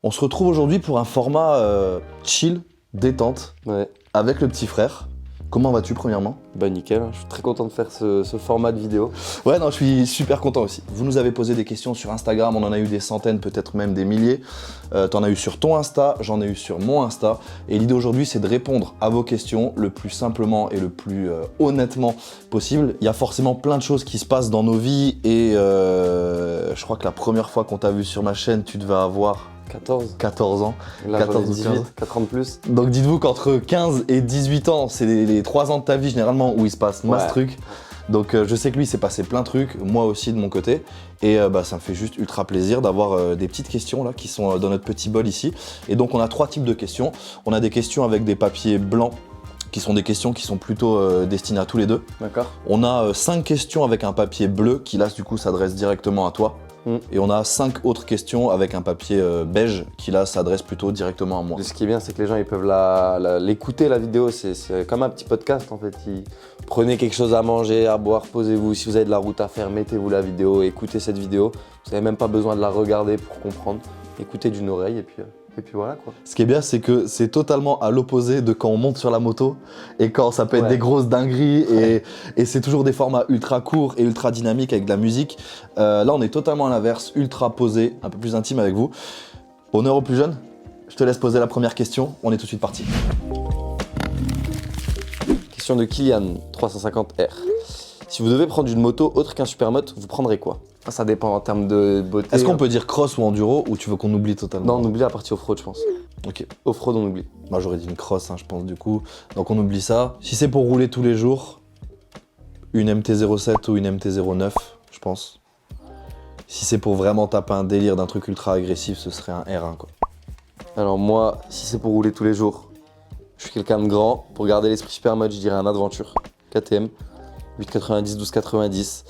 On se retrouve aujourd'hui pour un format chill, détente, Ouais. avec le petit frère. Comment vas-tu premièrement? Bah nickel, je suis très content de faire ce format de vidéo. Ouais, non, je suis super content aussi. Vous nous avez posé des questions sur Instagram, on en a eu des centaines, peut-être même des milliers. T'en as eu sur ton Insta, j'en ai eu sur mon Insta. Et l'idée aujourd'hui, c'est de répondre à vos questions le plus simplement et le plus honnêtement possible. Il y a forcément plein de choses qui se passent dans nos vies et je crois que la première fois qu'on t'a vu sur ma chaîne, tu devais avoir 14 ans. Là, j'en ai 14 ou 18, 15. 4 ans de plus. Donc dites-vous qu'entre 15 et 18 ans, c'est les 3 ans de ta vie généralement où il se passe masse Ouais. trucs. Donc je sais que lui, il s'est passé plein de trucs, moi aussi de mon côté. Et ça me fait juste ultra plaisir d'avoir des petites questions là qui sont dans notre petit bol ici. Et donc on a 3 types de questions. On a des questions avec des papiers blancs, qui sont des questions qui sont plutôt destinées à tous les deux. D'accord. On a 5 questions avec un papier bleu qui là du coup s'adresse directement à toi. Et on a 5 autres questions avec un papier beige qui là s'adresse plutôt directement à moi. Ce qui est bien, c'est que les gens ils peuvent l'écouter la vidéo. C'est comme un petit podcast en fait. Prenez quelque chose à manger, à boire, posez-vous. Si vous avez de la route à faire, mettez-vous la vidéo, écoutez cette vidéo. Vous n'avez même pas besoin de la regarder pour comprendre. Écoutez d'une oreille et puis voilà quoi. Ce qui est bien, c'est que c'est totalement à l'opposé de quand on monte sur la moto et quand ça peut être des grosses dingueries et c'est toujours des formats ultra courts et ultra dynamiques avec de la musique. Là, on est totalement à l'inverse, ultra posé, un peu plus intime avec vous. Honneur aux plus jeunes, je te laisse poser la première question, on est tout de suite parti. Question de Kylian, 350R. Si vous devez prendre une moto autre qu'un supermoto, vous prendrez quoi? Ça dépend en termes de beauté. Est-ce qu'on peut dire cross ou enduro ou tu veux qu'on oublie totalement? Non, on oublie la partie off-road, je pense. Ok. Off-road, on oublie. Moi j'aurais dit une cross, hein, je pense du coup. Donc on oublie ça. Si c'est pour rouler tous les jours, une MT-07 ou une MT-09, je pense. Si c'est pour vraiment taper un délire d'un truc ultra agressif, ce serait un R1 quoi. Alors moi, si c'est pour rouler tous les jours, je suis quelqu'un de grand. Pour garder l'esprit super mode, je dirais un Adventure KTM 890, 1290.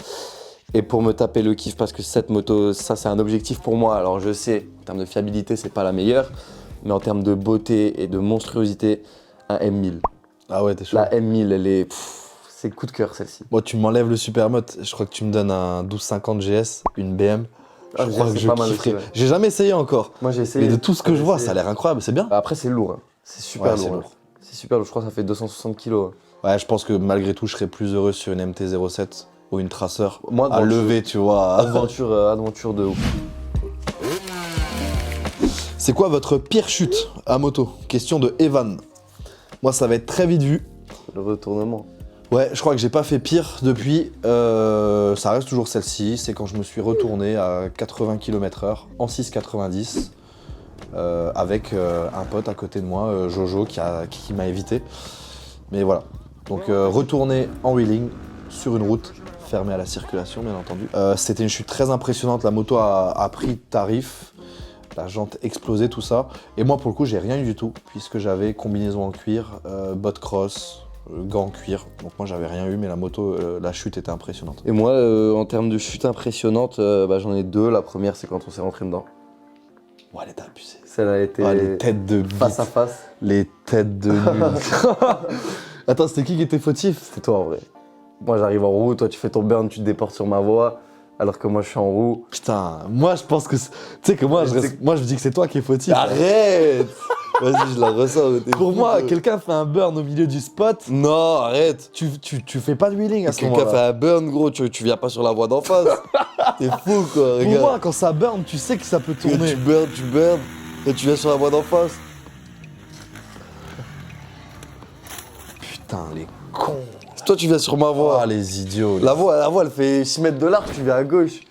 Et pour me taper le kiff, parce que cette moto, ça c'est un objectif pour moi. Alors je sais, en termes de fiabilité, c'est pas la meilleure, mais en termes de beauté et de monstruosité, un M1000. Ah ouais, t'es chaud. La M1000, elle est, c'est coup de cœur celle-ci. Bon, tu m'enlèves le Supermoto, je crois que tu me donnes un 1250 GS, une BM. Je crois que c'est je pas mal kifferais. aussi, ouais. J'ai jamais essayé encore. Moi j'ai essayé. Mais de tout ce que je vois, J'ai ça a l'air incroyable, c'est bien. Après c'est lourd, hein. C'est super Ouais, c'est lourd. lourd. Hein. C'est super lourd, je crois que ça fait 260 kilos. Ouais, je pense que malgré tout, je serais plus heureux sur une MT-07 ou une Tracer Moi, à lever, tu vois. Aventure de ouf. C'est quoi votre pire chute à moto? Question de Evan. Moi, ça va être très vite vu. Le retournement. Ouais, je crois que j'ai pas fait pire depuis. Ça reste toujours celle-ci. C'est quand je me suis retourné à 80 km/h en 6,90 avec un pote à côté de moi, Jojo, qui m'a évité. Mais voilà. Donc retourner en wheeling sur une route fermée à la circulation, bien entendu. C'était une chute très impressionnante. La moto a pris tarif. La jante explosée, tout ça. Et moi, pour le coup, j'ai rien eu du tout, puisque j'avais combinaison en cuir, bottes cross, gants en cuir. Donc moi, j'avais rien eu, mais la moto, la chute était impressionnante. Et moi, en termes de chute impressionnante, j'en ai deux. La première, c'est quand on s'est rentré dedans. Ouais, elle était abusée. Celle-là a été Les têtes de bite. face à face. Les têtes de nul. Attends, c'était qui était fautif? C'est toi en vrai. Moi, j'arrive en roue, toi, tu fais ton burn, tu te déportes sur ma voie, alors que moi, je suis en roue. Putain, moi, je pense que... Tu sais que moi, je me dis que c'est toi qui es fautif. Arrête. Vas-y, je la ressens. Pour moi, quelqu'un fait un burn au milieu du spot. Non, arrête. Tu fais pas de wheeling à ce Quelqu'un moment-là. fait un burn, gros, tu viens pas sur la voie d'en face. T'es fou, quoi. Pour Regarde. moi, quand ça burn, tu sais que ça peut Que tourner. tu burn, et tu viens sur la voie d'en face. Putain, les cons. Toi, tu viens sur ma voie. Oh, les idiots. La voie, elle fait 6 mètres de large, tu viens à gauche.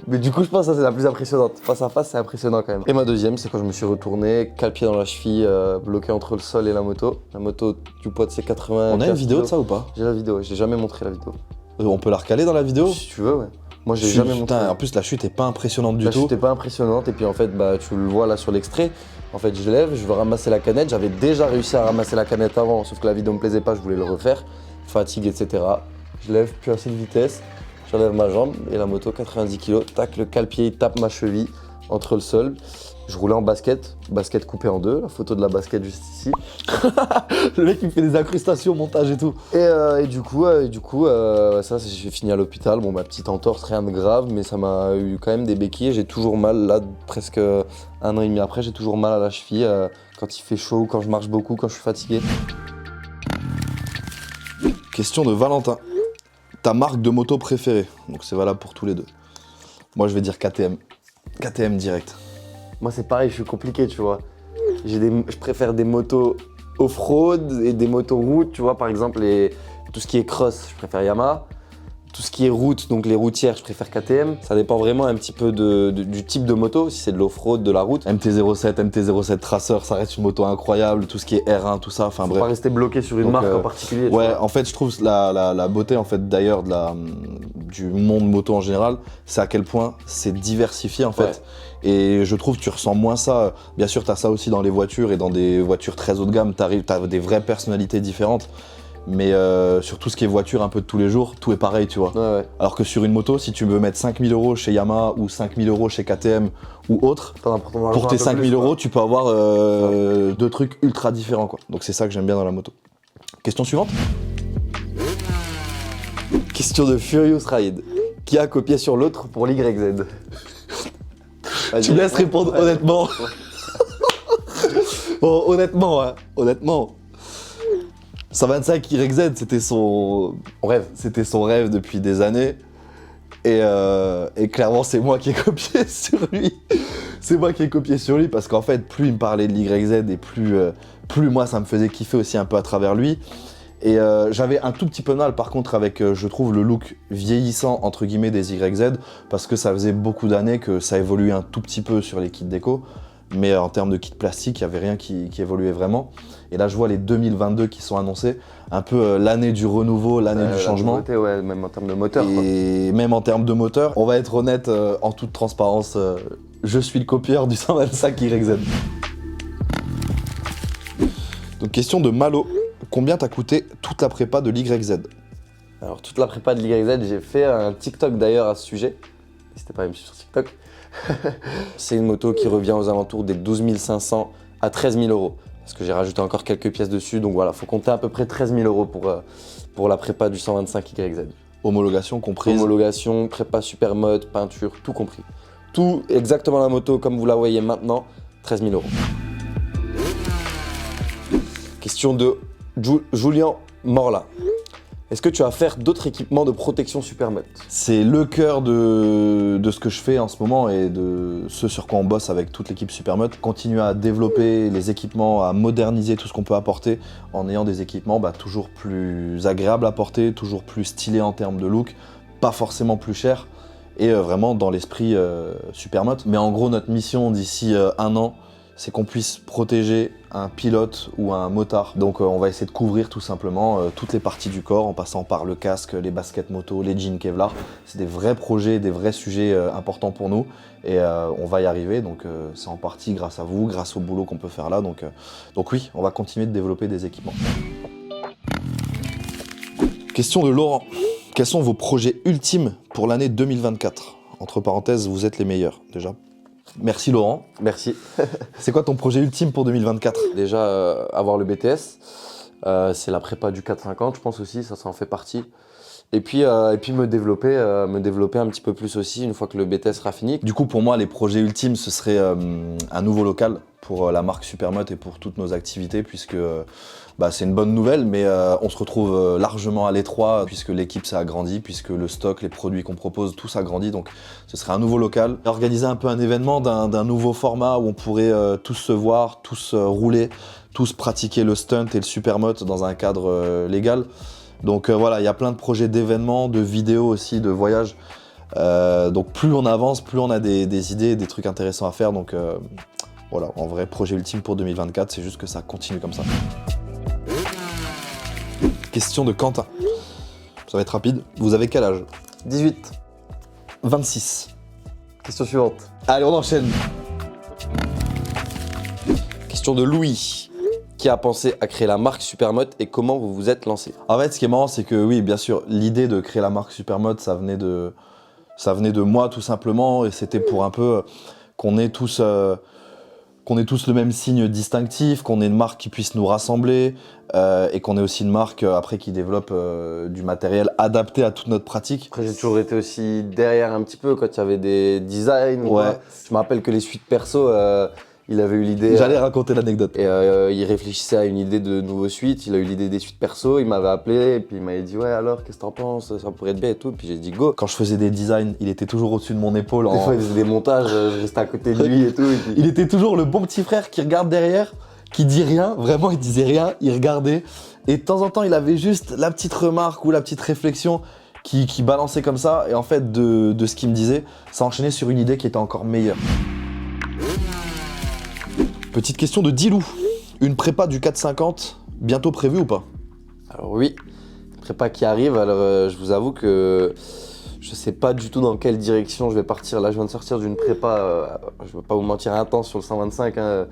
Mais du coup, je pense que ça, c'est la plus impressionnante. Face à face, c'est impressionnant quand même. Et ma deuxième, c'est quand je me suis retourné, calpier dans la cheville, bloqué entre le sol et la moto. La moto du poids de ses 80. On a une vidéo de ça ou pas? J'ai la vidéo, j'ai jamais montré la vidéo. On peut la recaler dans la vidéo? Si tu veux, ouais. Moi, j'ai jamais montré. Putain, en plus, la chute est pas impressionnante du La tout. chute est pas impressionnante, et puis en fait, tu le vois là sur l'extrait. En fait, je lève, je veux ramasser la canette. J'avais déjà réussi à ramasser la canette avant, sauf que la vidéo me plaisait pas, je voulais le refaire. Fatigue, etc. Je lève, plus assez de vitesse. J'enlève ma jambe et la moto 90 kg, tac, le cale-pied il tape ma cheville entre le sol. Je roulais en basket coupé en deux, la photo de la basket juste ici. Le mec il me fait des incrustations, montage et tout. Et du coup, ça, j'ai fini à l'hôpital. Bon, ma petite entorse, rien de grave, mais ça m'a eu quand même des béquilles. J'ai toujours mal, là, presque 1 an et demi après, j'ai toujours mal à la cheville quand il fait chaud, quand je marche beaucoup, quand je suis fatigué. Question de Valentin. Ta marque de moto préférée? Donc c'est valable pour tous les deux. Moi je vais dire KTM. KTM direct. Moi, c'est pareil, je suis compliqué, tu vois. Je préfère des motos off-road et des motos route, tu vois. Par exemple, tout ce qui est cross, je préfère Yamaha. Tout ce qui est route, donc les routières, je préfère KTM. Ça dépend vraiment un petit peu du type de moto, si c'est de l'off-road, de la route. MT-07, MT-07 Tracer, ça reste une moto incroyable. Tout ce qui est R1, tout ça, enfin Faut bref. pas rester bloqué sur une marque en particulier. Ouais, en fait, je trouve la beauté en fait d'ailleurs du monde moto en général, c'est à quel point c'est diversifié en fait. Ouais. Et je trouve que tu ressens moins ça. Bien sûr, t'as ça aussi dans les voitures et dans des voitures très haut de gamme, t'as des vraies personnalités différentes. Mais sur tout ce qui est voiture un peu de tous les jours, tout est pareil, tu vois. Ouais. Alors que sur une moto, si tu veux mettre 5 000 € chez Yamaha ou 5 000 € chez KTM ou autre, pour tes 5 000 € tu peux avoir deux trucs ultra différents, quoi. Donc c'est ça que j'aime bien dans la moto. Question suivante. Question de Furious Ride. Qui a copié sur l'autre pour l'YZ? Tu me laisses répondre honnêtement. Bon, honnêtement. 125 YZ, c'était son rêve. C'était son rêve depuis des années. Et clairement, c'est moi qui ai copié sur lui. C'est moi qui ai copié sur lui parce qu'en fait, plus il me parlait de l'YZ et plus moi, ça me faisait kiffer aussi un peu à travers lui. Et j'avais un tout petit peu mal par contre avec, je trouve, le look vieillissant entre guillemets des YZ parce que ça faisait beaucoup d'années que ça évoluait un tout petit peu sur les kits déco. Mais en termes de kit plastique, il n'y avait rien qui évoluait vraiment. Et là, je vois les 2022 qui sont annoncés, un peu l'année du renouveau, l'année du changement. Nouveauté, ouais, même en termes de moteur. Et même en termes de moteur, on va être honnête, en toute transparence, je suis le copieur du 125 YZ. Donc question de Malo, combien t'a coûté toute la prépa de l'YZ? Alors toute la prépa de l'YZ, j'ai fait un TikTok d'ailleurs à ce sujet. N'hésitez pas à me suivre sur TikTok. C'est une moto qui revient aux alentours des 12 500 à 13 000 €. Parce que j'ai rajouté encore quelques pièces dessus. Donc voilà, faut compter à peu près 13 000 € pour la prépa du 125 YZ. Homologation comprise. Homologation, prépa super mode, peinture, tout compris. Tout exactement la moto comme vous la voyez maintenant, 13 000 €. Question de Julien Morla. Est-ce que tu vas faire d'autres équipements de protection Supermoto? C'est le cœur de ce que je fais en ce moment et de ce sur quoi on bosse avec toute l'équipe Supermoto. Continuer à développer les équipements, à moderniser tout ce qu'on peut apporter en ayant des équipements toujours plus agréables à porter, toujours plus stylés en termes de look, pas forcément plus chers et vraiment dans l'esprit Supermoto. Mais en gros, notre mission d'ici 1 an, c'est qu'on puisse protéger un pilote ou un motard. Donc on va essayer de couvrir tout simplement toutes les parties du corps en passant par le casque, les baskets moto, les jeans Kevlar. C'est des vrais projets, des vrais sujets importants pour nous et on va y arriver. Donc c'est en partie grâce à vous, grâce au boulot qu'on peut faire là. Donc oui, on va continuer de développer des équipements. Question de Laurent. Quels sont vos projets ultimes pour l'année 2024? Entre parenthèses, vous êtes les meilleurs déjà. Merci Laurent. Merci. C'est quoi ton projet ultime pour 2024? Déjà, avoir le BTS. C'est la prépa du 4-50, je pense aussi, ça en fait partie. Et puis me développer un petit peu plus aussi une fois que le BTS sera fini. Du coup, pour moi, les projets ultimes, ce serait un nouveau local pour la marque Supermoto et pour toutes nos activités, puisque c'est une bonne nouvelle, mais on se retrouve largement à l'étroit, puisque l'équipe s'est agrandie, puisque le stock, les produits qu'on propose, tout s'agrandit. Donc ce serait un nouveau local. Organiser un peu un événement d'un nouveau format où on pourrait tous se voir, tous rouler, tous pratiquer le stunt et le Supermoto dans un cadre légal. Donc voilà, il y a plein de projets d'événements, de vidéos aussi, de voyages. Donc plus on avance, plus on a des idées, des trucs intéressants à faire. Donc voilà, en vrai, projet ultime pour 2024, c'est juste que ça continue comme ça. Question de Quentin. Ça va être rapide. Vous avez quel âge? 18. 26. Question suivante. Allez, on enchaîne. Question de Louis. Qui a pensé à créer la marque Supermoto et comment vous vous êtes lancé? En fait, ce qui est marrant, c'est que oui, bien sûr, l'idée de créer la marque Supermoto, ça venait de moi tout simplement, et c'était pour un peu qu'on ait tous qu'on ait tous le même signe distinctif, qu'on ait une marque qui puisse nous rassembler et qu'on ait aussi une marque après qui développe du matériel adapté à toute notre pratique. Après, j'ai toujours été aussi derrière un petit peu quand il y avait des designs. ou quoi. Je me rappelle que les suites perso, il avait eu l'idée. J'allais raconter l'anecdote. Et il réfléchissait à une idée de nouveau suite. Il a eu l'idée des suites perso. Il m'avait appelé et puis il m'avait dit ouais alors qu'est-ce que t'en penses, ça pourrait être bien et tout. Puis j'ai dit go. Quand je faisais des designs, il était toujours au-dessus de mon épaule. Des fois il faisait des montages, je restais à côté de lui et tout. Et puis... Il était toujours le bon petit frère qui regarde derrière, qui dit rien. Vraiment, il disait rien, il regardait. Et de temps en temps, il avait juste la petite remarque ou la petite réflexion qui balançait comme ça. Et en fait, de ce qu'il me disait, ça enchaînait sur une idée qui était encore meilleure. Petite question de Dilou. Une prépa du 450, bientôt prévue ou pas? Alors oui, prépa qui arrive. Alors je vous avoue que je sais pas du tout dans quelle direction je vais partir. Là, je viens de sortir d'une prépa, je vais pas vous mentir, intense sur le 125. Hein.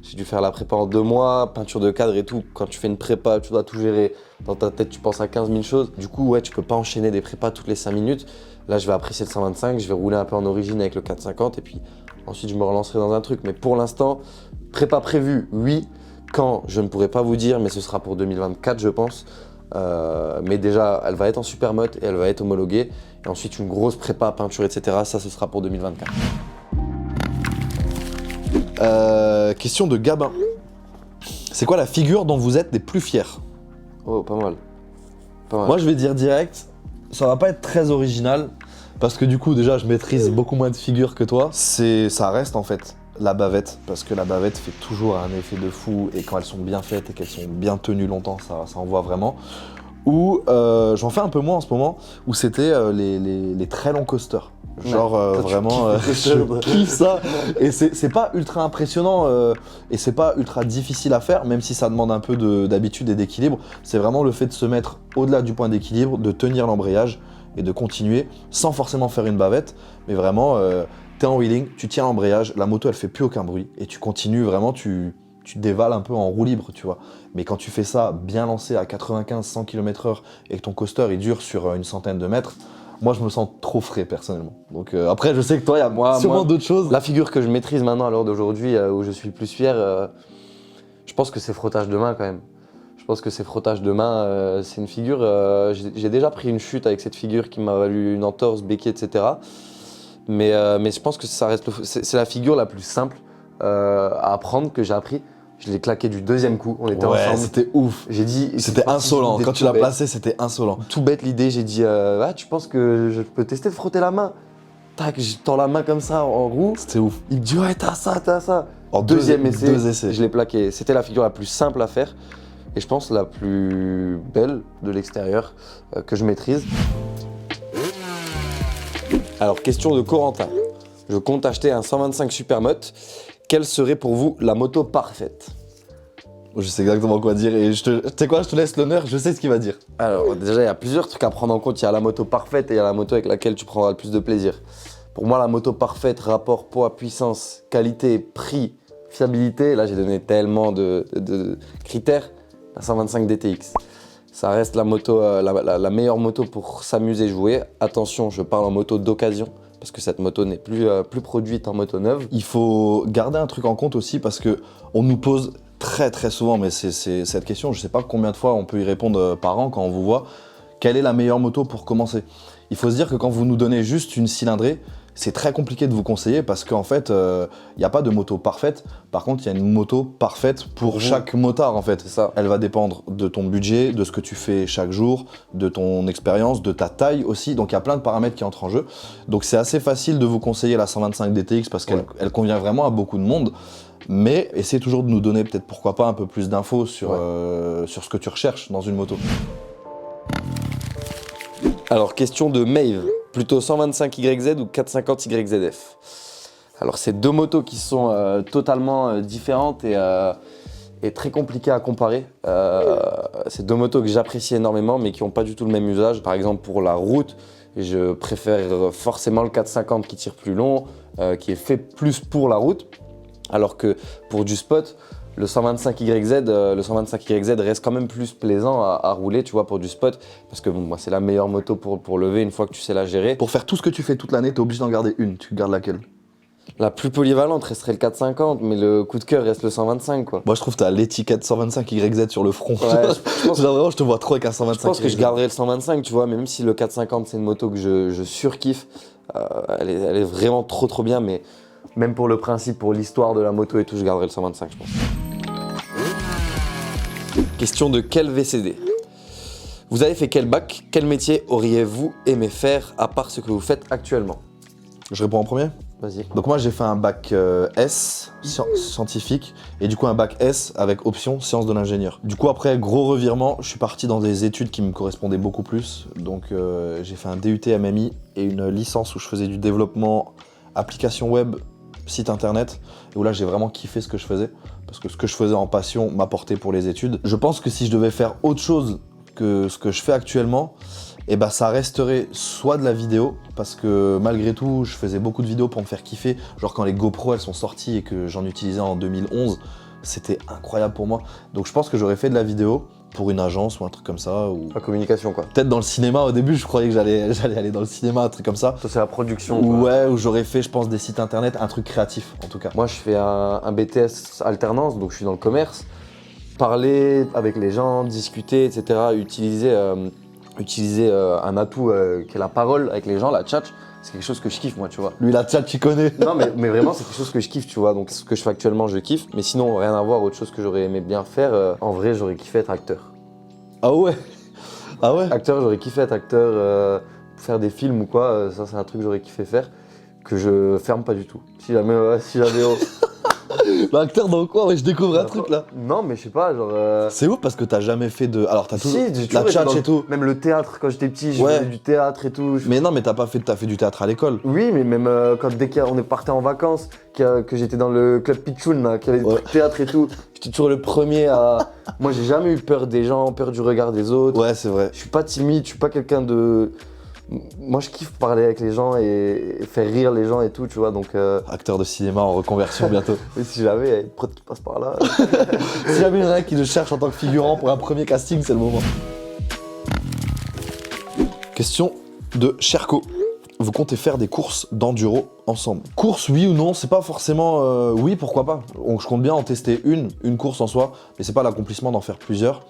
J'ai dû faire la prépa en 2 mois, peinture de cadre et tout. Quand tu fais une prépa, tu dois tout gérer. Dans ta tête, tu penses à 15 000 choses. Du coup, ouais, tu peux pas enchaîner des prépas toutes les 5 minutes. Là, je vais apprécier le 125, je vais rouler un peu en origine avec le 450 et puis ensuite, je me relancerai dans un truc. Mais pour l'instant, prépa prévue, oui. Quand, je ne pourrais pas vous dire, mais ce sera pour 2024, je pense. Mais déjà, elle va être en supermote et elle va être homologuée. Et ensuite, une grosse prépa, peinture, etc. Ça, ce sera pour 2024. Question de Gabin. C'est quoi la figure dont vous êtes les plus fiers? Oh, pas mal. Pas mal. Moi, je vais dire direct, ça va pas être très original, parce que du coup, déjà, je maîtrise beaucoup moins de figures que toi. Ça reste en fait la bavette, parce que la bavette fait toujours un effet de fou, et quand elles sont bien faites et qu'elles sont bien tenues longtemps, ça envoie vraiment. Ou j'en fais un peu moins en ce moment, où c'était les très longs coasters. Genre vraiment, je kiffe ça. Et c'est pas ultra impressionnant et c'est pas ultra difficile à faire, même si ça demande un peu d'habitude et d'équilibre. C'est vraiment le fait de se mettre au-delà du point d'équilibre, de tenir l'embrayage et de continuer sans forcément faire une bavette. Mais vraiment, t'es en wheeling, tu tiens l'embrayage, la moto elle fait plus aucun bruit et tu continues vraiment, tu dévales un peu en roue libre, tu vois. Mais quand tu fais ça bien lancé à 95-100 km/h et que ton coaster il dure sur une centaine de mètres, moi je me sens trop frais personnellement. Donc après je sais que toi il y a sûrement d'autres choses. La figure que je maîtrise maintenant à l'heure d'aujourd'hui, où je suis le plus fier, je pense que c'est frottage de main quand même. Je pense que c'est frottage de main, c'est une figure, j'ai déjà pris une chute avec cette figure qui m'a valu une entorse, béquille, etc. Mais je pense que ça reste c'est la figure la plus simple à apprendre que j'ai appris. Je l'ai claqué du 2e coup, on était ensemble. C'était ouf. J'ai dit. C'était insolent. Quand tu l'as placé, c'était insolent. Tout bête l'idée, j'ai dit ah, tu penses que je peux tester de frotter la main? Tac, je tends la main comme ça en roue. C'était ouf. Il me dit ouais, t'as ça, t'as ça. En Deuxième essai, deux essais. Je l'ai plaqué. C'était la figure la plus simple à faire et je pense la plus belle de l'extérieur que je maîtrise. Alors, question de Corentin. Je compte acheter un 125 Supermote. Quelle serait pour vous la moto parfaite? Je sais exactement quoi dire et tu sais quoi, je te laisse l'honneur, je sais ce qu'il va dire. Alors déjà, il y a plusieurs trucs à prendre en compte. Il y a la moto parfaite et il y a la moto avec laquelle tu prendras le plus de plaisir. Pour moi, la moto parfaite, rapport poids, puissance, qualité, prix, fiabilité, là j'ai donné tellement de critères, la 125 DTX. Ça reste la moto, la meilleure moto pour s'amuser et jouer. Attention, je parle en moto d'occasion, parce que cette moto n'est plus produite en moto neuve. Il faut garder un truc en compte aussi parce que on nous pose très souvent, mais c'est cette question, je sais pas combien de fois on peut y répondre par an quand on vous voit, quelle est la meilleure moto pour commencer? Il faut se dire que quand vous nous donnez juste une cylindrée, c'est très compliqué de vous conseiller parce qu'en fait, il n'y a pas de moto parfaite. Par contre, il y a une moto parfaite pour chaque motard en fait. C'est ça. Elle va dépendre de ton budget, de ce que tu fais chaque jour, de ton expérience, de ta taille aussi. Donc il y a plein de paramètres qui entrent en jeu. Donc c'est assez facile de vous conseiller la 125 DTX parce qu'elle convient vraiment à beaucoup de monde. Mais essayez toujours de nous donner peut-être pourquoi pas un peu plus d'infos sur ce que tu recherches dans une moto. Alors, question de Maeve, plutôt 125YZ ou 450YZF? Alors, c'est deux motos qui sont totalement différentes et très compliquées à comparer. C'est deux motos que j'apprécie énormément, mais qui n'ont pas du tout le même usage. Par exemple, pour la route, je préfère forcément le 450 qui tire plus long, qui est fait plus pour la route, alors que pour du spot, le 125YZ reste quand même plus plaisant à rouler, tu vois, pour du spot, parce que bon, moi, c'est la meilleure moto pour lever une fois que tu sais la gérer. Pour faire tout ce que tu fais toute l'année, t'es obligé d'en garder une. Tu gardes laquelle? La plus polyvalente resterait le 450, mais le coup de cœur reste le 125, quoi. Moi, je trouve que t'as l'étiquette 125 YZ sur le front. Ouais, je pense, Genre, vraiment, je te vois trop avec un 125. je pense que je YZ. garderai le 125, tu vois, même si le 450 c'est une moto que je surkiffe. Elle est vraiment trop bien, mais même pour le principe, pour l'histoire de la moto et tout, je garderai le 125, je pense. Question de quel VCD? Vous avez fait quel bac? Quel métier auriez-vous aimé faire à part ce que vous faites actuellement? Je réponds en premier. Vas-y. Donc moi j'ai fait un bac S scientifique et du coup un bac S avec option sciences de l'ingénieur. Du coup après gros revirement, je suis parti dans des études qui me correspondaient beaucoup plus. Donc j'ai fait un DUT MMI et une licence où je faisais du développement application web, site internet, et où là j'ai vraiment kiffé ce que je faisais parce que ce que je faisais en passion m'apportait pour les études. Je pense que si je devais faire autre chose que ce que je fais actuellement, et bah ça resterait soit de la vidéo, parce que malgré tout je faisais beaucoup de vidéos pour me faire kiffer, genre quand les GoPro elles sont sorties et que j'en utilisais en 2011, c'était incroyable pour moi. Donc je pense que j'aurais fait de la vidéo pour une agence ou un truc comme ça, ou La communication, quoi. peut-être dans le cinéma. Au début je croyais que j'allais aller dans le cinéma, un truc comme ça. Ça, c'est la production, Ou quoi. ouais, où j'aurais fait je pense des sites internet, un truc créatif en tout cas. Moi, je fais un BTS alternance, donc je suis dans le commerce. Parler avec les gens, discuter, etc. Utiliser un atout qui est la parole avec les gens, la chat, c'est quelque chose que je kiffe, moi, tu vois. Lui la chat tu connais. Non, mais vraiment, c'est quelque chose que je kiffe, tu vois. Donc, ce que je fais actuellement, je kiffe. Mais sinon, rien à voir, autre chose que j'aurais aimé bien faire. En vrai, j'aurais kiffé être acteur. Ah ouais. Ah ouais. Acteur, j'aurais kiffé être acteur, faire des films ou quoi. Ça, c'est un truc que j'aurais kiffé faire, que je ferme pas du tout. Si jamais. L'acteur dans quoi? Ouais, je découvre un truc là. Non, mais je sais pas, genre. C'est ouf parce que t'as jamais fait de. Alors t'as tout. Si, j'ai La toujours été tchatch dans et tout. Même le théâtre, quand j'étais petit, je Ouais. faisais du théâtre et tout. Mais non, mais t'as fait du théâtre à l'école. Oui, mais même dès qu'on est parti en vacances, que j'étais dans le club Pichoun, là, qu'il y avait des Ouais. trucs théâtre et tout, j'étais toujours le premier à. Moi, j'ai jamais eu peur des gens, peur du regard des autres. Ouais, c'est vrai. Je suis pas timide, je suis pas quelqu'un de. Moi, je kiffe parler avec les gens et faire rire les gens et tout, tu vois. Donc, Acteur de cinéma en reconversion bientôt. et si jamais il y a une prod qui passe par là. Si jamais il y en a un qui le cherche en tant que figurant pour un premier casting, c'est le moment. Question de Cherko. Vous comptez faire des courses d'enduro ensemble? Course, oui ou non, c'est pas forcément oui, pourquoi pas. Je compte bien en tester une course en soi, mais c'est pas l'accomplissement d'en faire plusieurs.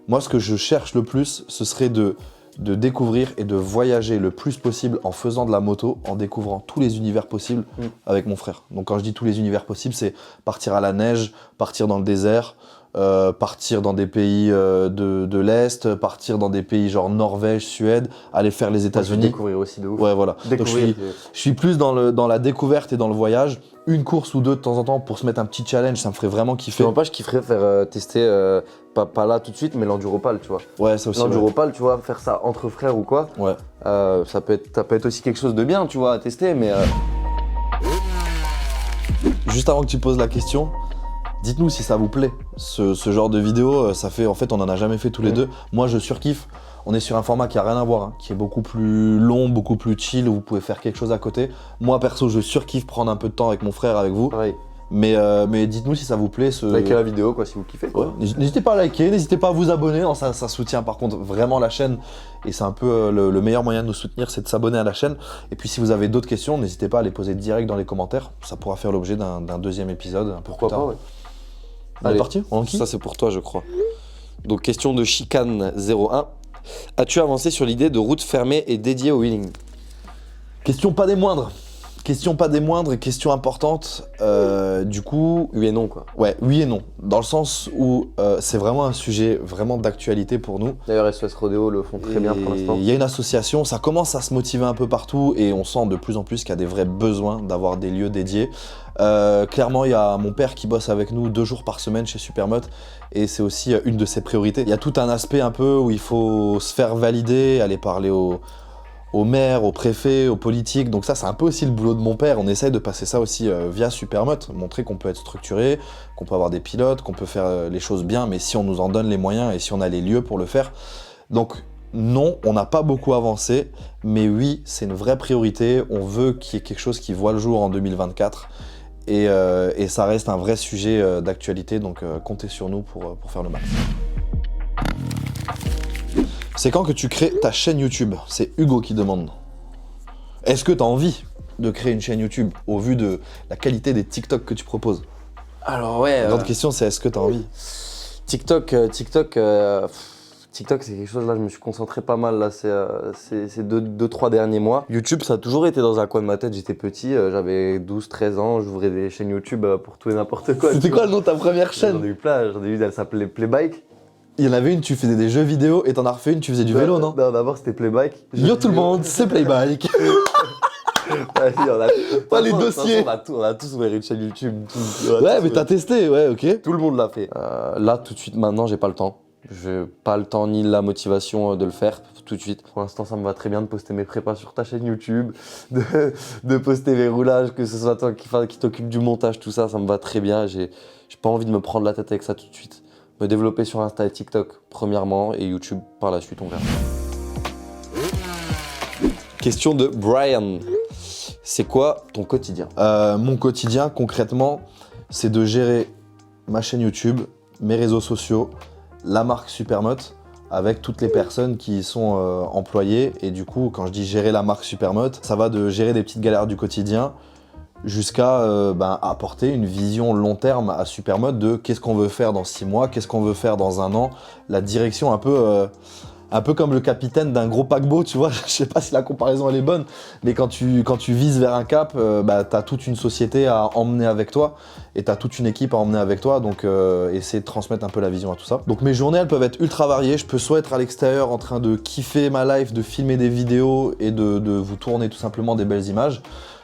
Moi, ce que je cherche le plus, ce serait de découvrir et de voyager le plus possible en faisant de la moto, en découvrant tous les univers possibles avec mon frère. Donc quand je dis tous les univers possibles, c'est partir à la neige, partir dans le désert, partir dans des pays de l'Est, partir dans des pays genre Norvège, Suède, aller faire les États-Unis. Découvrir aussi de ouf. Ouais, voilà. Donc, Découvrir. je suis plus dans la découverte et dans le voyage. Une course ou deux de temps en temps pour se mettre un petit challenge, ça me ferait vraiment kiffer. Je kifferais faire tester, pas là tout de suite, mais l'enduropal, tu vois. Ouais, ça aussi. Ouais. L'enduropal, tu vois, faire ça entre frères ou quoi, Ouais. ça peut être aussi quelque chose de bien, tu vois, à tester, mais Juste avant que tu poses la question, dites-nous si ça vous plaît. Ce genre de vidéo, ça fait, en fait, on en a jamais fait tous les deux. Moi, je surkiffe. On est sur un format qui a rien à voir, hein, qui est beaucoup plus long, beaucoup plus chill, où vous pouvez faire quelque chose à côté. Moi, perso, je surkiffe prendre un peu de temps avec mon frère, avec vous. pareil. Mais dites-nous si ça vous plaît. Likez la vidéo, quoi, si vous kiffez. Ouais. Quoi. N'hésitez pas à liker, n'hésitez pas à vous abonner. Non, ça soutient par contre vraiment la chaîne. Et c'est un peu le meilleur moyen de nous soutenir, c'est de s'abonner à la chaîne. Et puis si vous avez d'autres questions, n'hésitez pas à les poser direct dans les commentaires. Ça pourra faire l'objet d'un deuxième épisode un peu Pourquoi plus tard. pas, ouais. On est Allez. parti? On enquille? Ça, c'est pour toi, je crois. Donc, question de Chicane01. As-tu avancé sur l'idée de route fermée et dédiée au wheeling? Question pas des moindres. Question pas des moindres, question importante. Du coup, Oui et non, quoi. ouais, oui et non. Dans le sens où c'est vraiment un sujet vraiment d'actualité pour nous. D'ailleurs, SOS Rodeo le font très bien pour l'instant. Il y a une association, ça commence à se motiver un peu partout et on sent de plus en plus qu'il y a des vrais besoins d'avoir des lieux dédiés. Clairement, il y a mon père qui bosse avec nous 2 jours par semaine chez Supermote et c'est aussi une de ses priorités. Il y a tout un aspect un peu où il faut se faire valider, aller parler au maire, au préfet, aux politiques. Donc ça, c'est un peu aussi le boulot de mon père. On essaye de passer ça aussi via Supermote, montrer qu'on peut être structuré, qu'on peut avoir des pilotes, qu'on peut faire les choses bien, mais si on nous en donne les moyens et si on a les lieux pour le faire. Donc non, on n'a pas beaucoup avancé, mais oui, c'est une vraie priorité. On veut qu'il y ait quelque chose qui voit le jour en 2024. Et ça reste un vrai sujet d'actualité, donc comptez sur nous pour faire le max. C'est quand que tu crées ta chaîne YouTube? C'est Hugo qui demande. Est-ce que tu as envie de créer une chaîne YouTube au vu de la qualité des TikTok que tu proposes? Alors ouais. La grande question, c'est est-ce que tu as envie? TikTok, TikTok, c'est quelque chose, là, je me suis concentré pas mal, là, ces deux, trois derniers mois. YouTube, ça a toujours été dans un coin de ma tête, j'étais petit, j'avais 12, 13 ans, j'ouvrais des chaînes YouTube pour tout et n'importe quoi. C'était quoi le nom de ta première chaîne? J'en ai eu plein, elle s'appelait Playbike. Il y en avait une, tu faisais des jeux vidéo et t'en as refait une, tu faisais du vélo, non? Non, d'abord c'était Playbike. Yo tout le monde, c'est Playbike. Vas-y, Pas les dossiers. On a tous ouvert une chaîne YouTube. Ouais, mais t'as testé, ouais, ok. Tout le monde l'a fait. Là, tout de suite, maintenant, j'ai pas le temps. J'ai pas le temps ni la motivation de le faire tout de suite. Pour l'instant, ça me va très bien de poster mes prépas sur ta chaîne YouTube, de poster mes roulages, que ce soit toi qui t'occupe du montage, tout ça, ça me va très bien. J'ai pas envie de me prendre la tête avec ça tout de suite. Me développer sur Insta et TikTok, premièrement, et YouTube par la suite, on verra. Question de Brian. C'est quoi ton quotidien? Mon quotidien, concrètement, c'est de gérer ma chaîne YouTube, mes réseaux sociaux, la marque Supermote, avec toutes les personnes qui y sont employées. Et du coup, quand je dis gérer la marque Supermote, ça va de gérer des petites galères du quotidien jusqu'à apporter une vision long terme à Supermote de qu'est-ce qu'on veut faire dans 6 mois, qu'est-ce qu'on veut faire dans 1 an, la direction un peu comme le capitaine d'un gros paquebot, tu vois. Je sais pas si la comparaison elle est bonne, mais quand tu vises vers un cap, t'as toute une société à emmener avec toi et t'as toute une équipe à emmener avec toi, donc essayer de transmettre un peu la vision à tout ça. Donc mes journées elles peuvent être ultra variées, je peux soit être à l'extérieur en train de kiffer ma life, de filmer des vidéos et de vous tourner tout simplement des belles images,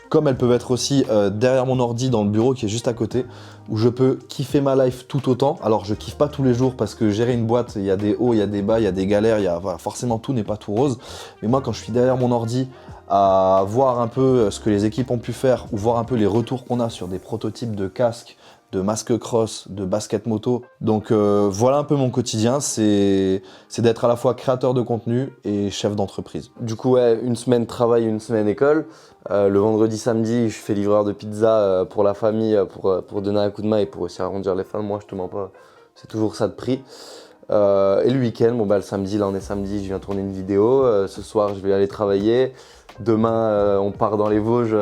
comme elles peuvent être aussi derrière mon ordi dans le bureau qui est juste à côté, où je peux kiffer ma life tout autant. Alors je kiffe pas tous les jours parce que gérer une boîte, il y a des hauts, il y a des bas, il y a des galères, voilà, forcément tout n'est pas tout rose. Mais moi quand je suis derrière mon ordi à voir un peu ce que les équipes ont pu faire ou voir un peu les retours qu'on a sur des prototypes de casques, de masque cross, de basket moto. Donc voilà un peu mon quotidien, c'est d'être à la fois créateur de contenu et chef d'entreprise. Du coup, ouais, une semaine travail, une semaine école. Le vendredi, samedi, je fais livreur de pizza pour la famille, pour donner un coup de main et pour aussi arrondir les fins. Moi, je te mens pas, c'est toujours ça de prix. Et le week-end, le samedi, là on est samedi, je viens tourner une vidéo. Ce soir, je vais aller travailler. Demain, on part dans les Vosges,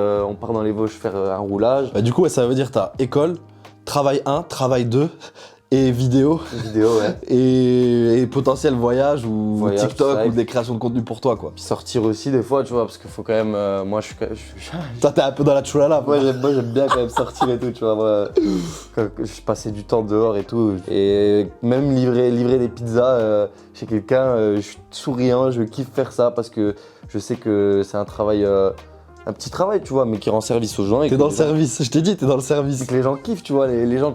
faire un roulage. Du coup, ouais, ça veut dire t'as école, travail 1, travail 2 et vidéo. Vidéo, ouais. Et potentiel voyage ou TikTok ça, ou des créations de contenu pour toi, quoi. Puis sortir aussi des fois, tu vois, parce qu'il faut quand même. Moi, je suis. Toi, t'es un peu dans la chulala. Moi, j'aime bien quand même sortir et tout, tu vois. Moi, quand je passais du temps dehors et tout. Et même livrer des pizzas chez quelqu'un, je suis souriant, je kiffe faire ça parce que je sais que c'est un travail. Un petit travail, tu vois, mais qui rend service aux gens. T'es dans le service, je t'ai dit, t'es dans le service. C'est que les gens kiffent, tu vois, les gens,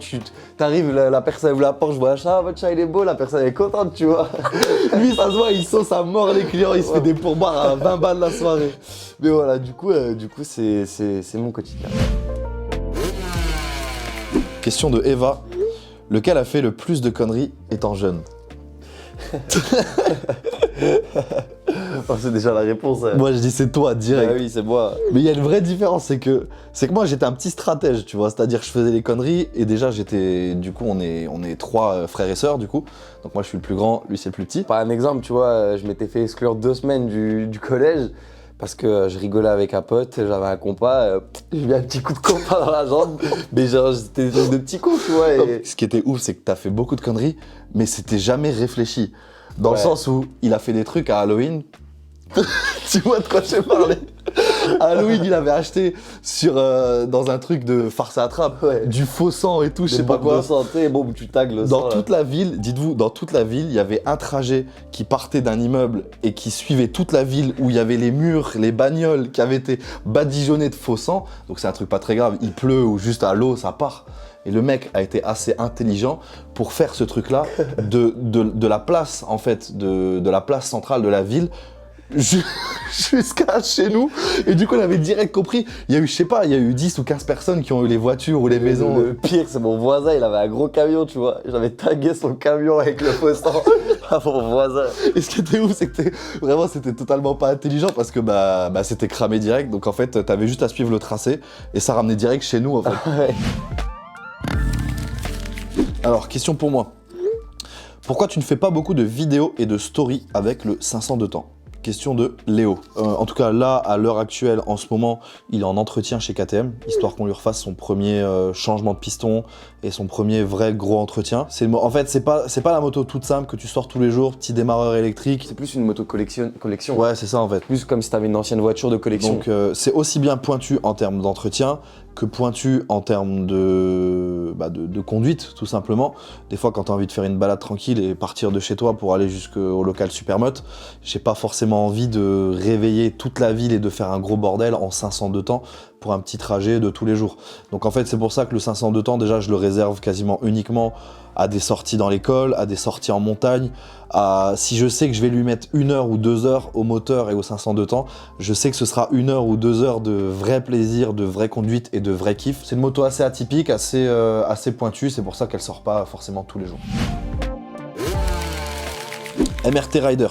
t'arrives, la personne ouvre la porte, je vois, ah, votre chat il est beau, la personne elle est contente, tu vois. Lui, ça se voit, il sauce à mort les clients, il se fait des pourboires à 20 balles la soirée. Mais voilà, du coup c'est mon quotidien. Question de Eva. Lequel a fait le plus de conneries étant jeune? Oh, c'est déjà la réponse. Hein. Moi je dis c'est toi direct. Ah oui, c'est moi. Mais il y a une vraie différence, c'est que moi j'étais un petit stratège, tu vois, c'est-à-dire que je faisais les conneries et déjà j'étais, du coup on est 3 frères et sœurs du coup, donc moi je suis le plus grand, lui c'est le plus petit. Par un exemple, tu vois, je m'étais fait exclure 2 semaines du collège parce que je rigolais avec un pote, j'avais un compas, j'ai mis un petit coup de compas dans la jambe, mais genre c'était de petits coups, tu vois. Et... Ce qui était ouf, c'est que t'as fait beaucoup de conneries, mais c'était jamais réfléchi. Dans le sens où il a fait des trucs à Halloween. Tu vois de quoi je parlé. À Halloween, il avait acheté dans un truc de farce à attrape, du faux sang et tout, je sais pas quoi. De santé, bon, tu tagues le sang. Dans toute la ville, dites-vous, dans toute la ville, il y avait un trajet qui partait d'un immeuble et qui suivait toute la ville où il y avait les murs, les bagnoles qui avaient été badigeonnés de faux sang. Donc c'est un truc pas très grave, il pleut ou juste à l'eau, ça part. Et le mec a été assez intelligent pour faire ce truc-là de la place, en fait, de la place centrale de la ville jusqu'à chez nous. Et du coup, on avait direct compris. Il y a eu, je sais pas, il y a eu 10 ou 15 personnes qui ont eu les voitures ou les maisons. Le pire, c'est mon voisin, il avait un gros camion, tu vois. J'avais tagué son camion avec le faux sang à mon voisin. Et ce qui était ouf, c'est que vraiment, c'était totalement pas intelligent parce que c'était cramé direct. Donc en fait, t'avais juste à suivre le tracé et ça ramenait direct chez nous, en fait. Ouais. Alors, question pour moi. Pourquoi tu ne fais pas beaucoup de vidéos et de stories avec le 500 de temps? Question de Léo. En tout cas, là, à l'heure actuelle, en ce moment, il est en entretien chez KTM, histoire qu'on lui refasse son premier changement de piston et son premier vrai gros entretien. En fait, c'est pas la moto toute simple que tu sors tous les jours, petit démarreur électrique. C'est plus une moto collection. Ouais, c'est ça en fait. Plus comme si t'avais une ancienne voiture de collection. Donc c'est aussi bien pointu en termes d'entretien que pointu en termes de conduite, tout simplement. Des fois, quand tu as envie de faire une balade tranquille et partir de chez toi pour aller jusqu'au local Supermoto, j'ai pas forcément envie de réveiller toute la ville et de faire un gros bordel en 500 de temps pour un petit trajet de tous les jours. Donc en fait, c'est pour ça que le 500 de temps, déjà, je le réserve quasiment uniquement à des sorties dans l'école, à des sorties en montagne, si je sais que je vais lui mettre 1 heure ou 2 heures au moteur et au 500 de temps, je sais que ce sera 1 heure ou 2 heures de vrai plaisir, de vraie conduite et de vrai kiff. C'est une moto assez atypique, assez pointue, c'est pour ça qu'elle sort pas forcément tous les jours. MRT Rider,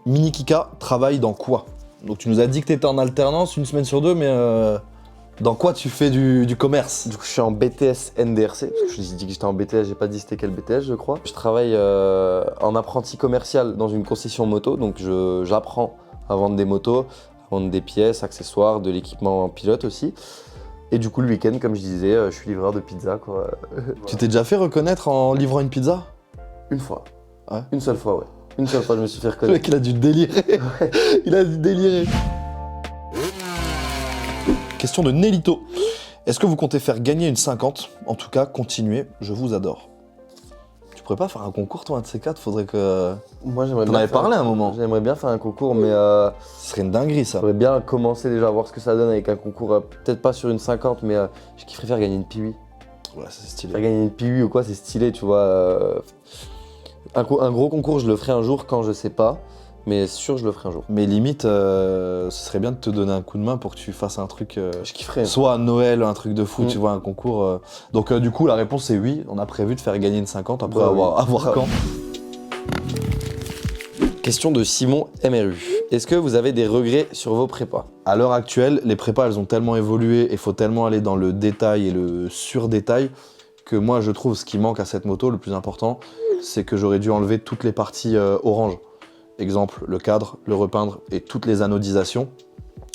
Mini Kika travaille dans quoi? Donc tu nous as dit que tu étais en alternance 1 semaine sur 2, mais dans quoi tu fais du commerce? Du coup, je suis en BTS NDRC, parce que je dis que j'étais en BTS, j'ai pas dit c'était quel BTS, je crois. Je travaille en apprenti commercial dans une concession moto, donc j'apprends à vendre des motos, à vendre des pièces, accessoires, de l'équipement pilote aussi. Et du coup, le week-end, comme je disais, je suis livreur de pizza, quoi. Tu t'es déjà fait reconnaître en livrant une pizza? Une fois. Ouais. Une seule fois, ouais. Une seule fois, je me suis fait Le reconnaître. mec, il a dû délirer. Ouais. Il a dû délirer. Question de Nélito. Est-ce que vous comptez faire gagner une 50? En tout cas, continuez, je vous adore. Tu pourrais pas faire un concours, toi, un de ces quatre? Faudrait que... Moi, j'aimerais T'en bien. avais parlé à un moment. J'aimerais bien faire un concours, mais Ce serait une dinguerie, ça. j'aimerais bien commencer déjà à voir ce que ça donne avec un concours. Peut-être pas sur une 50, mais je kifferais faire gagner une Piwi. Ouais, c'est Faire stylé. gagner une Piwi ou quoi, c'est stylé, tu vois. Un gros concours, je le ferai un jour quand je sais pas, mais sûr, je le ferai un jour. Mais limite, ce serait bien de te donner un coup de main pour que tu fasses un truc... Je kifferais. soit à Noël, un truc de fou, Mm. tu vois, un concours. Donc du coup, la réponse c'est oui. On a prévu de faire gagner une 50 après Bah avoir oui. quand. Question de Simon MRU. Est-ce que vous avez des regrets sur vos prépas? À l'heure actuelle, les prépas, elles ont tellement évolué et il faut tellement aller dans le détail et le surdétail que moi, je trouve ce qui manque à cette moto, le plus important, c'est que j'aurais dû enlever toutes les parties orange. Exemple, le cadre, le repeindre et toutes les anodisations.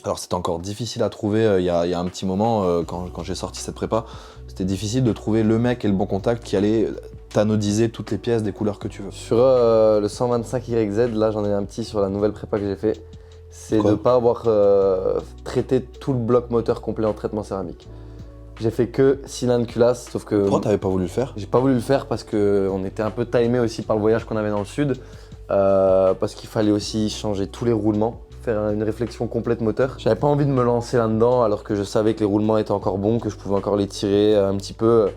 Alors c'était encore difficile à trouver il y a un petit moment quand j'ai sorti cette prépa. C'était difficile de trouver le mec et le bon contact qui allait t'anodiser toutes les pièces des couleurs que tu veux. Sur le 125YZ, là j'en ai un petit sur la nouvelle prépa que j'ai fait. C'est Quoi de ne pas avoir traité tout le bloc moteur complet en traitement céramique. J'ai fait que cylindre culasse, sauf que Pourquoi t'avais pas voulu le faire? j'ai pas voulu le faire parce qu'on était un peu timé aussi par le voyage qu'on avait dans le sud. Parce qu'il fallait aussi changer tous les roulements, faire une réflexion complète moteur. J'avais pas envie de me lancer là-dedans alors que je savais que les roulements étaient encore bons, que je pouvais encore les tirer un petit peu.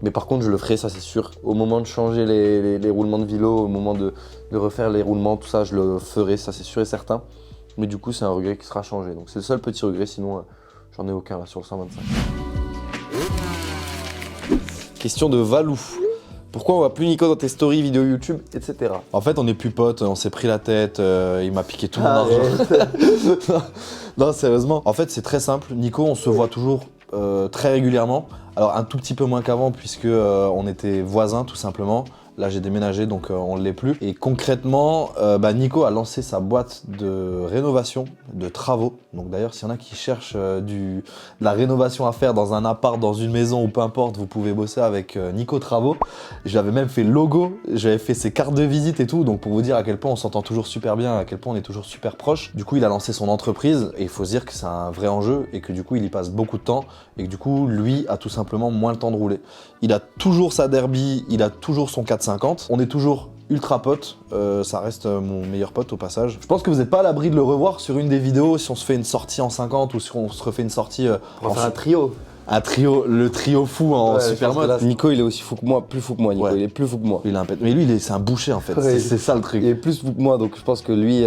Mais par contre, je le ferai, ça c'est sûr. Au moment de changer les roulements de vélo, au moment de refaire les roulements, tout ça, je le ferai, ça c'est sûr et certain. Mais du coup, c'est un regret qui sera changé. Donc c'est le seul petit regret, sinon j'en ai aucun là sur le 125. Question de Valou. Pourquoi on voit plus Nico dans tes stories, vidéos YouTube, etc. En fait, on n'est plus potes, on s'est pris la tête, il m'a piqué tout mon argent. Non, sérieusement. En fait, c'est très simple. Nico, on se voit toujours très régulièrement. Alors, un tout petit peu moins qu'avant, puisque on était voisins, tout simplement. Là, j'ai déménagé, donc on ne l'est plus. Et concrètement, Nico a lancé sa boîte de rénovation, de travaux. Donc d'ailleurs, s'il y en a qui cherchent de la rénovation à faire dans un appart, dans une maison ou peu importe, vous pouvez bosser avec Nico Travaux. Je lui avais même fait le logo, j'avais fait ses cartes de visite et tout. Donc pour vous dire à quel point on s'entend toujours super bien, à quel point on est toujours super proche. Du coup, il a lancé son entreprise et il faut se dire que c'est un vrai enjeu et que du coup, il y passe beaucoup de temps et que du coup, lui a tout simplement moins le temps de rouler. Il a toujours sa Derby, il a toujours son 450. On est toujours ultra potes, ça reste mon meilleur pote au passage. Je pense que vous n'êtes pas à l'abri de le revoir sur une des vidéos si on se fait une sortie en 50 ou si on se refait une sortie On va faire un trio. un trio, le trio fou en Ouais, je super pense que mode. là, Nico, il est aussi fou que moi, plus fou que moi, Nico. Ouais. Il est plus fou que moi. Il a un pet. Mais lui, c'est un boucher en fait, Ouais. c'est ça le truc. Il est plus fou que moi, donc je pense que lui,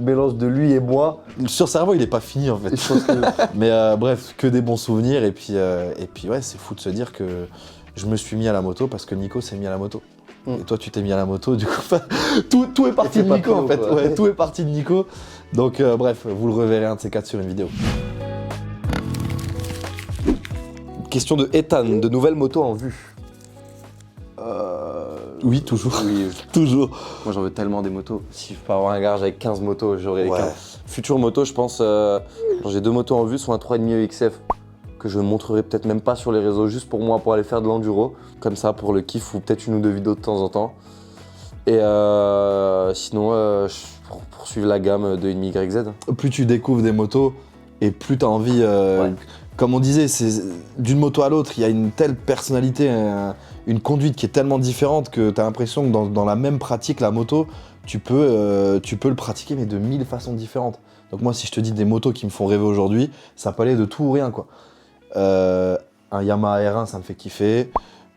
mélange de lui et moi. Sur cerveau, il est pas fini en fait. Je pense que Mais bref, que des bons souvenirs et puis ouais, c'est fou de se dire que je me suis mis à la moto parce que Nico s'est mis à la moto. Et toi, tu t'es mis à la moto, du coup, tout est parti C'est de pas Nico trop, en fait. quoi. Ouais, tout est parti de Nico. Donc, bref, vous le reverrez un de ces quatre sur une vidéo. Question de Ethan, de nouvelles motos en vue. Oui, toujours. Oui, Toujours. moi j'en veux tellement des motos. Si je peux avoir un garage avec 15 motos, j'aurais les Ouais. 15. Future moto, je pense, j'ai 2 motos en vue, soit un 3,5 EXF que je ne montrerai peut-être même pas sur les réseaux, juste pour moi, pour aller faire de l'enduro, comme ça, pour le kiff, ou peut-être une ou deux vidéos de temps en temps. Et sinon, pour poursuivre la gamme de 1,5 YZ. Plus tu découvres des motos et plus tu as envie, Ouais. comme on disait, c'est d'une moto à l'autre, il y a une telle personnalité, une conduite qui est tellement différente que tu as l'impression que dans la même pratique, la moto, tu peux le pratiquer mais de 1000 façons différentes. Donc moi, si je te dis des motos qui me font rêver aujourd'hui, ça peut aller de tout ou rien, quoi. Un Yamaha R1, ça me fait kiffer.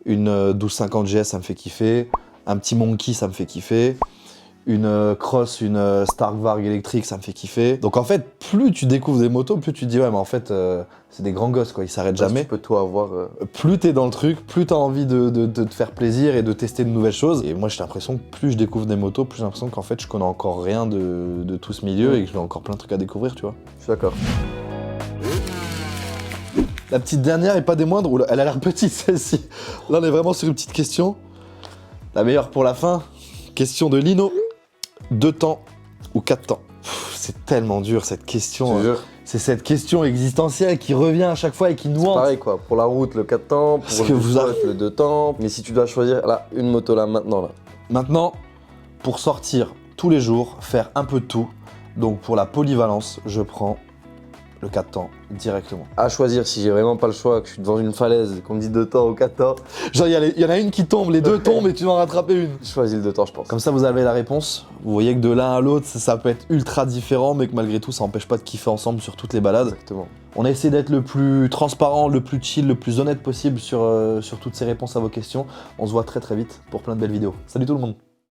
Une 1250 GS, ça me fait kiffer. Un petit Monkey, ça me fait kiffer. Une Cross, une Stark Varg électrique, ça me fait kiffer. Donc en fait, plus tu découvres des motos, plus tu te dis ouais, mais en fait, c'est des grands gosses, quoi. Ils s'arrêtent jamais. Tu peux tout avoir. Plus t'es dans le truc, plus t'as envie de te faire plaisir et de tester de nouvelles choses. Et moi, j'ai l'impression que plus je découvre des motos, plus j'ai l'impression qu'en fait, je connais encore rien de tout ce milieu et que j'ai encore plein de trucs à découvrir, tu vois. Je suis d'accord. La petite dernière et pas des moindres, oula, elle a l'air petite celle-ci. Là, on est vraiment sur une petite question. La meilleure pour la fin. Question de Lino. 2 temps ou 4 temps? C'est tellement dur cette question. Je te jure. C'est cette question existentielle qui revient à chaque fois et qui nous C'est hante. pareil quoi, pour la route le 4 temps, pour Parce le que vous sport, le 2 temps. Mais si tu dois choisir là, une moto là maintenant là. Maintenant, pour sortir tous les jours, faire un peu de tout, donc pour la polyvalence, je prends le 4 temps directement. À choisir si j'ai vraiment pas le choix, que je suis devant une falaise, qu'on me dit 2 temps ou 4 temps, Genre, il y en a une qui tombe, les deux tombent et tu dois en rattraper une. je choisis le 2 temps je pense. Comme ça, vous avez la réponse. Vous voyez que de l'un à l'autre, ça peut être ultra différent, mais que malgré tout, ça n'empêche pas de kiffer ensemble sur toutes les balades. Exactement. On a essayé d'être le plus transparent, le plus chill, le plus honnête possible sur toutes ces réponses à vos questions. On se voit très très vite pour plein de belles vidéos. Salut tout le monde!